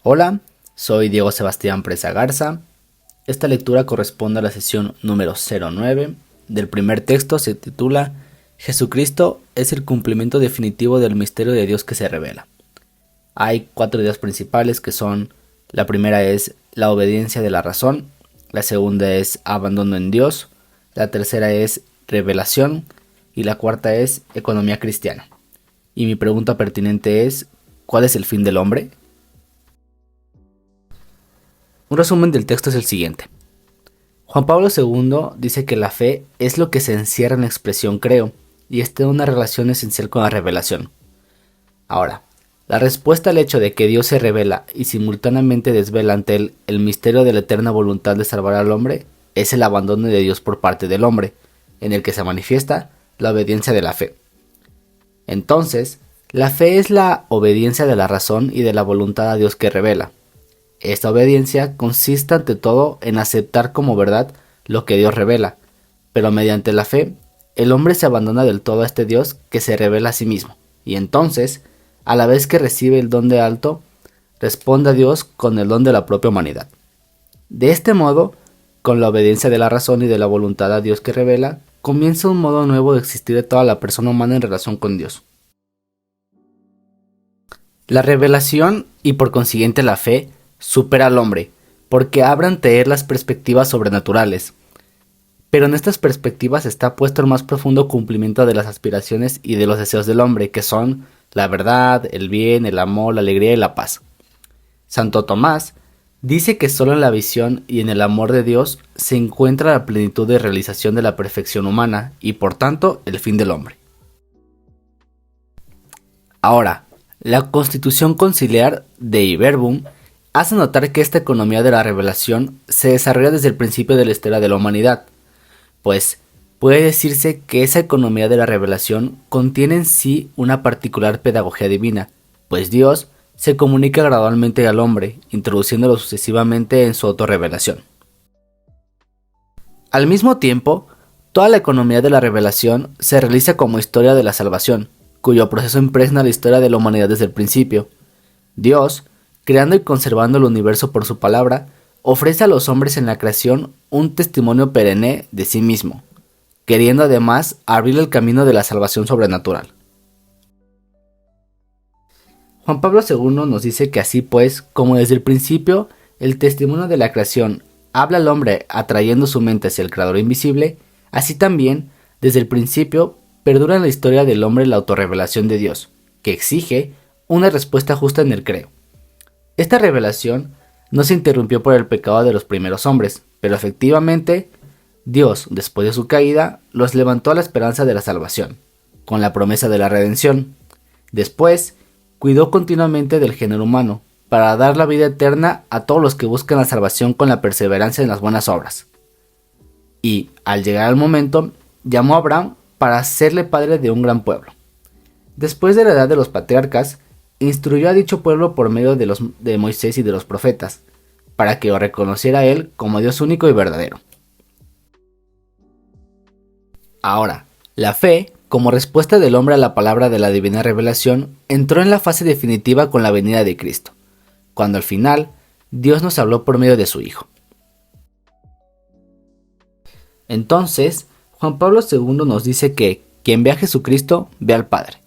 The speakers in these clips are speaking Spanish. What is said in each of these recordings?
Hola, soy Diego Sebastián Presa Garza. Esta lectura corresponde a la sesión número 09. Del primer texto se titula Jesucristo es el cumplimiento definitivo del misterio de Dios que se revela. Hay 4 ideas principales que son: la primera es la obediencia de la razón, la segunda es abandono en Dios, la tercera es revelación y la cuarta es economía cristiana. Y mi pregunta pertinente es: ¿cuál es el fin del hombre? Un resumen del texto es el siguiente. Juan Pablo II dice que la fe es lo que se encierra en la expresión creo, y está en una relación esencial con la revelación. Ahora, la respuesta al hecho de que Dios se revela y simultáneamente desvela ante él el misterio de la eterna voluntad de salvar al hombre es el abandono de Dios por parte del hombre, en el que se manifiesta la obediencia de la fe. Entonces, la fe es la obediencia de la razón y de la voluntad a Dios que revela. Esta obediencia consiste ante todo en aceptar como verdad lo que Dios revela, pero mediante la fe, el hombre se abandona del todo a este Dios que se revela a sí mismo, y entonces, a la vez que recibe el don de alto, responde a Dios con el don de la propia humanidad. De este modo, con la obediencia de la razón y de la voluntad a Dios que revela, comienza un modo nuevo de existir de toda la persona humana en relación con Dios. La revelación, y por consiguiente la fe, supera al hombre, porque abre ante él las perspectivas sobrenaturales. Pero en estas perspectivas está puesto el más profundo cumplimiento de las aspiraciones y de los deseos del hombre, que son la verdad, el bien, el amor, la alegría y la paz. Santo Tomás dice que solo en la visión y en el amor de Dios se encuentra la plenitud de realización de la perfección humana y por tanto el fin del hombre. Ahora, la Constitución Conciliar Dei Verbum hace notar que esta economía de la revelación se desarrolla desde el principio de la historia de la humanidad, pues puede decirse que esa economía de la revelación contiene en sí una particular pedagogía divina, pues Dios se comunica gradualmente al hombre, introduciéndolo sucesivamente en su autorrevelación. Al mismo tiempo, toda la economía de la revelación se realiza como historia de la salvación, cuyo proceso impregna la historia de la humanidad desde el principio. Dios, creando y conservando el universo por su palabra, ofrece a los hombres en la creación un testimonio perenne de sí mismo, queriendo además abrir el camino de la salvación sobrenatural. Juan Pablo II nos dice que así pues, como desde el principio, el testimonio de la creación habla al hombre atrayendo su mente hacia el Creador invisible, así también, desde el principio, perdura en la historia del hombre la autorrevelación de Dios, que exige una respuesta justa en el creo. Esta revelación no se interrumpió por el pecado de los primeros hombres, pero efectivamente, Dios, después de su caída, los levantó a la esperanza de la salvación, con la promesa de la redención. Después, cuidó continuamente del género humano, para dar la vida eterna a todos los que buscan la salvación con la perseverancia en las buenas obras. Y, al llegar al momento, llamó a Abraham para hacerle padre de un gran pueblo. Después de la edad de los patriarcas, instruyó a dicho pueblo por medio de Moisés y de los profetas, para que lo reconociera a él como Dios único y verdadero. Ahora, la fe, como respuesta del hombre a la palabra de la divina revelación, entró en la fase definitiva con la venida de Cristo, cuando al final Dios nos habló por medio de su Hijo. Entonces, Juan Pablo II nos dice que quien ve a Jesucristo ve al Padre.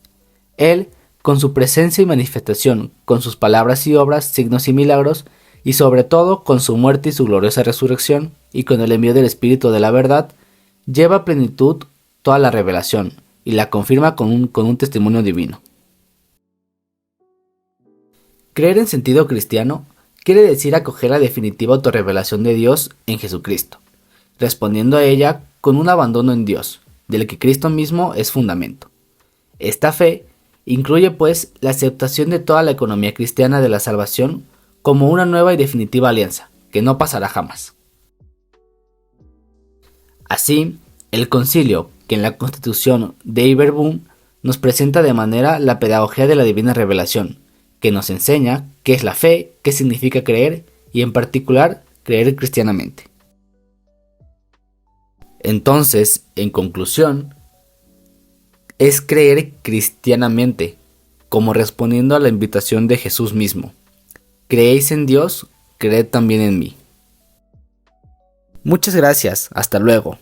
Él, con su presencia y manifestación, con sus palabras y obras, signos y milagros, y sobre todo con su muerte y su gloriosa resurrección, y con el envío del Espíritu de la verdad, lleva a plenitud toda la revelación, y la confirma con un testimonio divino. Creer en sentido cristiano quiere decir acoger la definitiva autorrevelación de Dios en Jesucristo, respondiendo a ella con un abandono en Dios, del que Cristo mismo es fundamento. Esta fe incluye pues la aceptación de toda la economía cristiana de la salvación como una nueva y definitiva alianza, que no pasará jamás. Así, el concilio, que en la Constitución Dei Verbum nos presenta de manera la pedagogía de la divina revelación, que nos enseña qué es la fe, qué significa creer y en particular creer cristianamente. Entonces, en conclusión, es creer cristianamente, como respondiendo a la invitación de Jesús mismo. Creéis en Dios, creed también en mí. Muchas gracias, hasta luego.